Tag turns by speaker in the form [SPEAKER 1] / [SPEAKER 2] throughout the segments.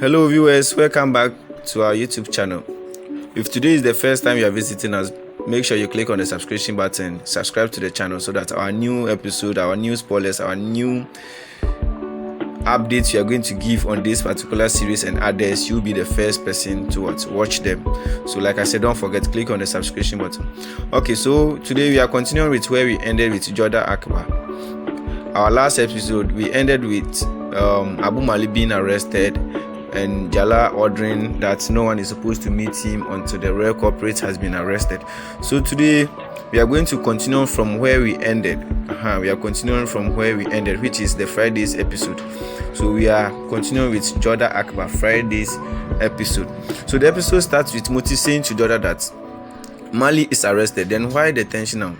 [SPEAKER 1] Hello viewers, welcome back to our YouTube channel. If today is the first time you are visiting us, make sure you click on the subscription button, subscribe to the channel so that our new episode, our new spoilers, our new updates we are going to give on this particular series and others, you'll be the first person to watch them. So like I said, don't forget, click on the subscription button. Okay, so today we are continuing with where we ended with JODHA AKBAR. Our last episode we ended with Abu Mali being arrested and Jalal ordering that no one is supposed to meet him until the real culprit has been arrested. So today we are going to continue from where we ended. We are continuing from where we ended, which is the Friday's episode. So we are continuing with JODHA AKBAR, Friday's episode. So the episode starts with Moti saying to JODHA that Mali is arrested. Then why the tension now?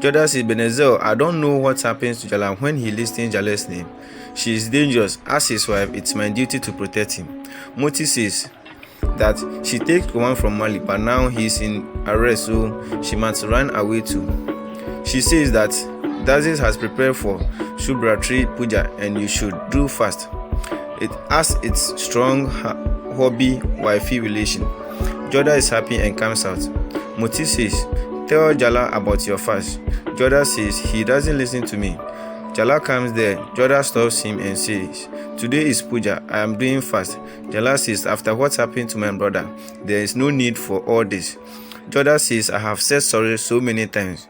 [SPEAKER 1] JODHA says, Benazir, I don't know what happens to Jalal when he listens Jalal's name. She is dangerous. As his wife, it's my duty to protect him. Moti says that she takes one from Mali, but now he's in arrest, so she must run away too. She says that Dazis has prepared for Shubratri Puja and you should do fast. It has its strong hobby-wifey relation. JODHA is happy and comes out. Moti says, tell Jalal about your fast. JODHA says he doesn't listen to me. Jalal comes there. JODHA stops him and says, today is Puja, I am doing fast. Jalal says, after what happened to my brother, there is no need for all this. JODHA says, I have said sorry so many times.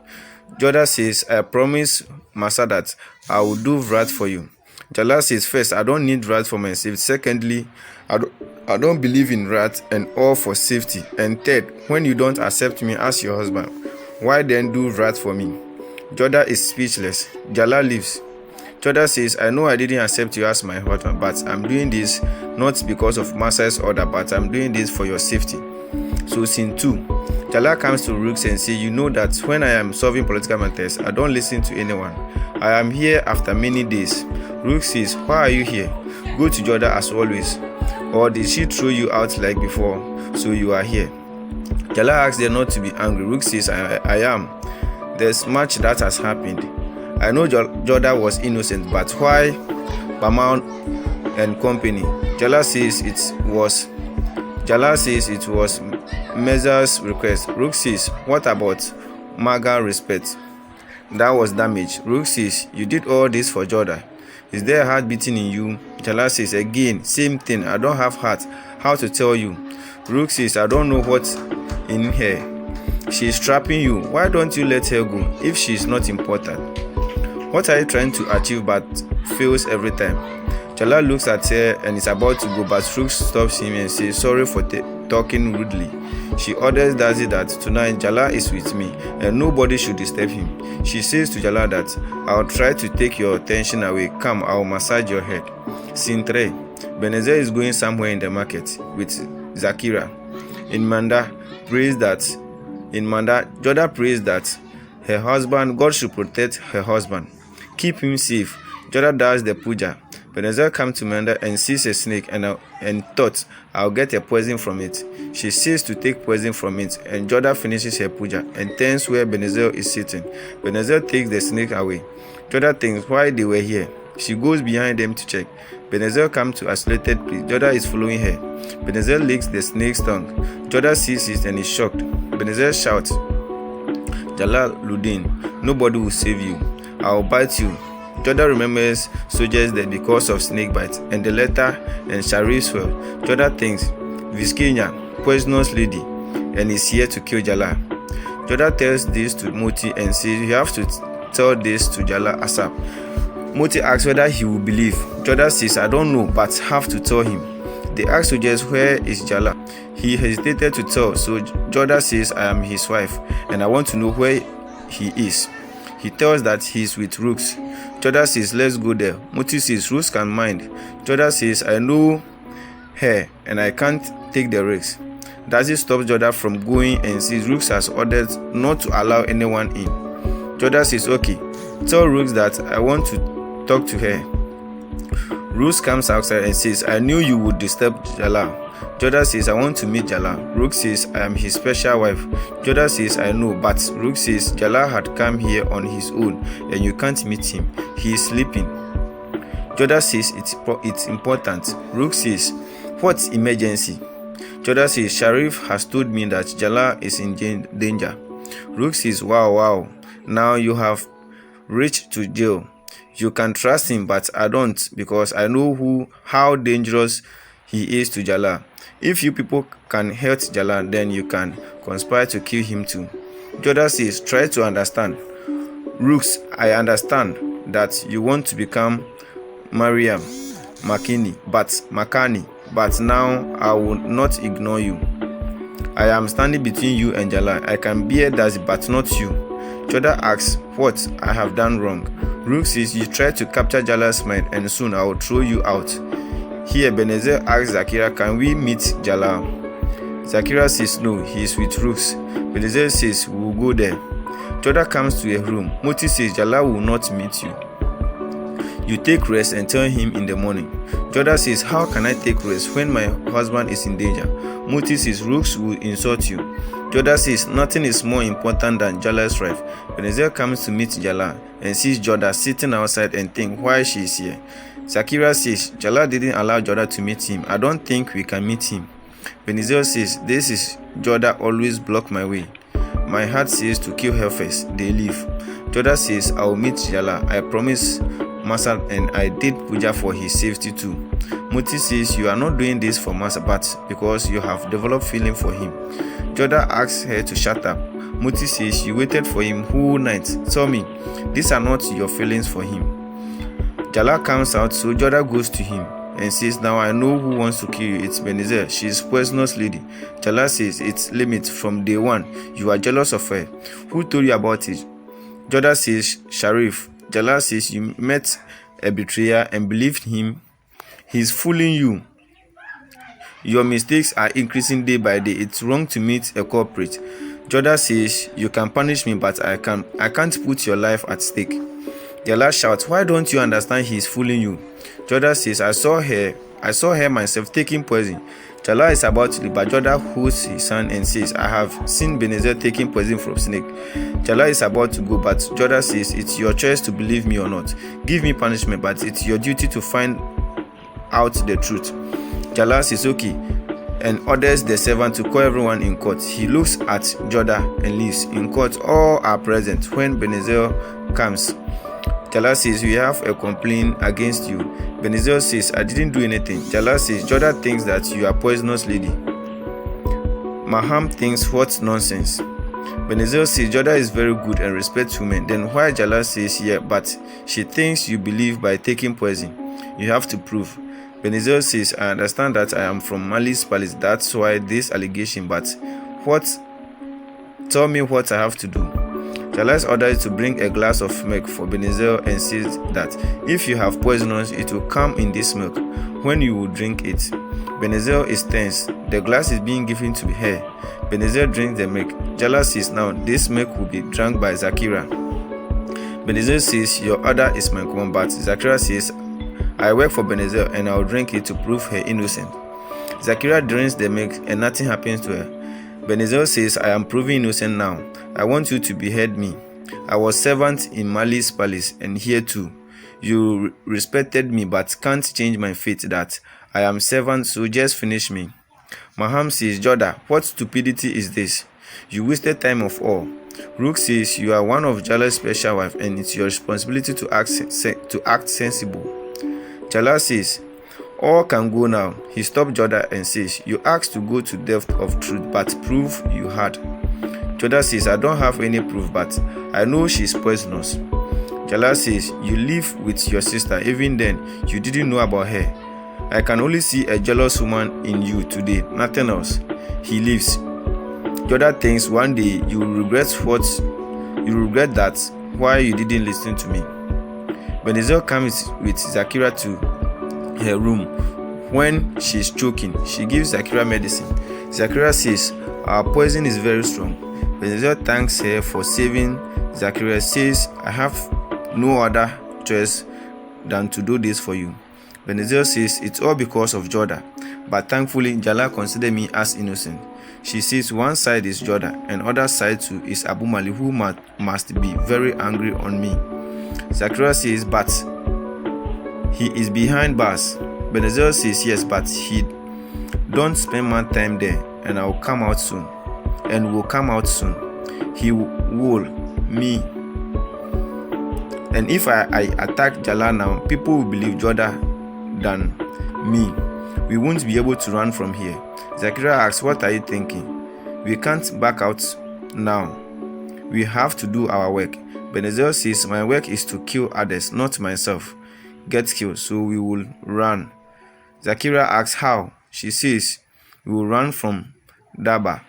[SPEAKER 1] JODHA says, I promise Masa that I will do vrat for you. Jalal says, first, I don't need vrat for myself. Secondly, I don't believe in rat and all for safety. And third, when you don't accept me as your husband, why then do rat for me? JODHA is speechless. Jalal leaves. JODHA says, I know I didn't accept you as my husband, but I'm doing this not because of Masa's order, but I'm doing this for your safety. So scene 2. Jalal comes to Rooks and says, you know that when I am solving political matters, I don't listen to anyone. I am here after many days. Rooks says, why are you here? Go to JODHA as always. Or did she throw you out like before, so you are here? Jalal asks her not to be angry. Rooks says, I am. There's much that has happened. I know JODHA was innocent, but why Baman and company? Jalal says it was Mezer's request. Rook says, what about Maga respect? That was damage. Rook says, you did all this for JODHA. Is there a heart beating in you? Jalal says, again, same thing. I don't have heart. How to tell you? Rook says, I don't know what's in her. She is trapping you. Why don't you let her go if she is not important? What are you trying to achieve but fails every time? Jalal looks at her and is about to go, but Rook stops him and says, sorry for talking rudely. She orders Dazi that tonight Jalal is with me and nobody should disturb him. She says to Jalal that I'll try to take your attention away. Come, I'll massage your head. Scene 3. Benazir is going somewhere in the market with Zakira. In Manda, JODHA prays that her husband, God should protect her husband, keep him safe. JODHA does the puja. Benazir comes to Manda and sees a snake and thought, I'll get a poison from it. She says to take poison from it, and JODHA finishes her puja and turns where Benazir is sitting. Benazir takes the snake away. JODHA thinks why they were here. She goes behind them to check. Benazir comes to isolated place. JODHA is following her. Benazir licks the snake's tongue. JODHA sees it and is shocked. Benazir shouts, Jalaluddin, nobody will save you. I will bite you. JODHA remembers soldiers dead because of snake bites and the letter and Sharif's well. JODHA thinks, Viscania, poisonous lady, and is here to kill Jalal. JODHA tells this to Moti and says, you have to tell this to Jalal ASAP. Moti asks whether he will believe. JODHA says, I don't know, but have to tell him. They ask soldiers, where is Jalal? He hesitated to tell, so JODHA says, I am his wife, and I want to know where he is. He tells that he is with Rooks. JODHA says, let's go there. Moti says, Rooks can mind. JODHA says, I know her, and I can't take the risk. Dazi stops JODHA from going and says, Rooks has ordered not to allow anyone in. JODHA says, okay, tell Rooks that I want to talk to her. Rooks comes outside and says, I knew you would disturb Jalal. JODHA says, I want to meet Jalal. Rook says, I am his special wife. JODHA says, I know, but Rook says, Jalal had come here on his own and you can't meet him. He is sleeping. JODHA says it's important. Rook says, What emergency? JODHA says, Sharif has told me that Jalal is in danger. Rook says, wow, now you have reached to jail. You can trust him, but I don't, because I know how dangerous he is to Jalal. If you people can hurt Jalal, then you can conspire to kill him too. JODHA says, try to understand. Rooks, I understand that you want to become Mariam Makani, but now I will not ignore you. I am standing between you and Jalal. I can bear that, but not you. JODHA asks what I have done wrong. Rook says, you try to capture Jalal's mind, and soon I will throw you out. Here, Benazir asks Zakira, can we meet Jalal? Zakira says no, he is with Rooks. Benazir says, we will go there. JODHA comes to a room. Moti says, Jalal will not meet you. You take rest and tell him in the morning. JODHA says, how can I take rest when my husband is in danger? Moti says, Rooks will insult you. JODHA says, nothing is more important than Jalal's life. Benazir comes to meet Jalal and sees JODHA sitting outside and thinks why she is here. Zakira says, Jalal didn't allow JODHA to meet him. I don't think we can meet him. Benazir says, this is JODHA always block my way. My heart says to kill her first. They leave. JODHA says, I will meet Jalal. I promise Masa, and I did puja for his safety too. Moti says, you are not doing this for Masa, but because you have developed feeling for him. JODHA asks her to shut up. Moti says, you waited for him whole night. Tell me, these are not your feelings for him. Jalal comes out, so JODHA goes to him and says, now I know who wants to kill you. It's Benazir. She is poisonous lady. Jalal says, it's limit from day one. You are jealous of her. Who told you about it? JODHA says, Sharif. Jalal says, you met a betrayer and believed him. He's fooling you. Your mistakes are increasing day by day. It's wrong to meet a culprit. JODHA says, you can punish me, but I can't put your life at stake. Jalal shouts, why don't you understand he's fooling you? JODHA says, I saw her myself taking poison. Jalal is about to leave, but JODHA holds his hand and says, I have seen Benazir taking poison from snake. Jalal is about to go, but JODHA says, it's your choice to believe me or not. Give me punishment, but it's your duty to find out the truth. Jalal says, okay, and orders the servant to call everyone in court. He looks at JODHA and leaves. In court, all are present when Benazir comes. Jalal says, we have a complaint against you. Benazir says, I didn't do anything. Jalal says, JODHA thinks that you are poisonous lady. Maham thinks, what nonsense. Benazir says, JODHA is very good and respects women. Then why Jalal says, yeah, but she thinks you believe by taking poison. You have to prove. Benazir says, I understand that I am from Mali's palace. That's why this allegation, but what? Tell me what I have to do. Jalal orders to bring a glass of milk for Benazir and says that if you have poisonous, it will come in this milk when you will drink it. Benazir is tense. The glass is being given to her. Benazir drinks the milk. Jalal says, now this milk will be drunk by Zakira. Benazir says, your order is my command, but Zakira says, I work for Benazir and I will drink it to prove her innocent. Zakira drinks the milk and nothing happens to her. Benazir says, I am proven innocent now. I want you to behead me. I was servant in Mali's palace and here too. You respected me but can't change my fate that I am servant, so just finish me. Maham says, JODHA, what stupidity is this? You wasted time of all. Rook says, you are one of Jalal's special wife and it's your responsibility to act sensible. Jalal says, all can go now. He stopped JODHA and says, you asked to go to depth of truth, but proof you had. JODHA says, I don't have any proof, but I know she's poisonous. Jalal says, you live with your sister, even then, you didn't know about her. I can only see a jealous woman in you today, nothing else. He leaves. JODHA thinks one day you will regret that why you didn't listen to me. Benazir comes with Zakira to her room. When she's choking, she gives Zakira medicine. Zakira says, our poison is very strong. Benazir thanks her for saving. Zakira says, I have no other choice than to do this for you. Benazir says, it's all because of JODHA, but thankfully Jalal considered me as innocent. She says one side is JODHA and other side too is Abu Mali, who must be very angry on me. Zakira says, but he is behind bars. Benazir says, yes, but Don't spend more time there, and I'll come out soon. And will come out soon. He will, me. And if I attack Jalal now, people will believe JODHA than me. We won't be able to run from here. Zakaria asks, what are you thinking? We can't back out now. We have to do our work. Benazir says, my work is to kill others, not myself. Get killed, so we will run. Zakaria asks how. She says, we will run from Daba.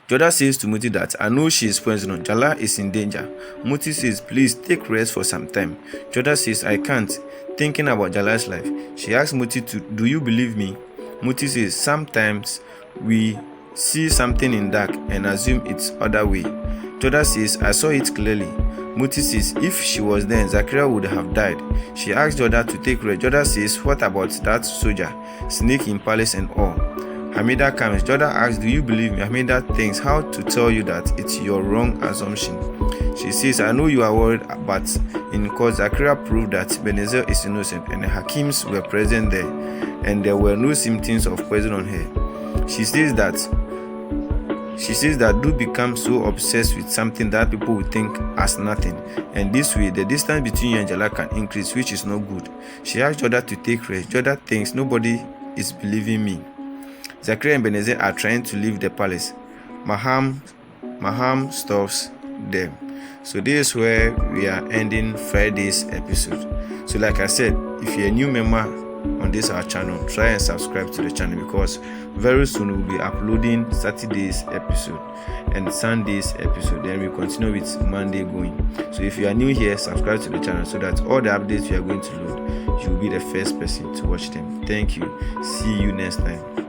[SPEAKER 1] JODHA says to Muti that, I know she is poisonous. Jalal is in danger. Muti says, please take rest for some time. JODHA says, I can't. Thinking about Jalal's life. She asks Muti do you believe me? Muti says, sometimes we see something in dark and assume it's other way. JODHA says, I saw it clearly. Muti says, if she was there, Zakaria would have died. She asks JODHA to take rest. JODHA says, what about that soldier? Snake in palace and all. Hamida comes. JODHA asks, do you believe me? Hamida thinks how to tell you that it's your wrong assumption. She says, I know you are worried, but in court, Zakaria proved that Benazir is innocent and the Hakims were present there and there were no symptoms of poison on her. She says that do become so obsessed with something that people will think as nothing, and this way the distance between you and Jalal can increase, which is not good. She asks JODHA to take rest. JODHA thinks nobody is believing me. Zakaria and Benazir are trying to leave the palace. Maham stops them. So this is where we are ending Friday's episode. So like I said, if you're a new member on this our channel, try and subscribe to the channel, because very soon we'll be uploading Saturday's episode and Sunday's episode. Then we continue with Monday going. So if you are new here, subscribe to the channel so that all the updates we are going to load, you will be the first person to watch them. Thank you. See you next time.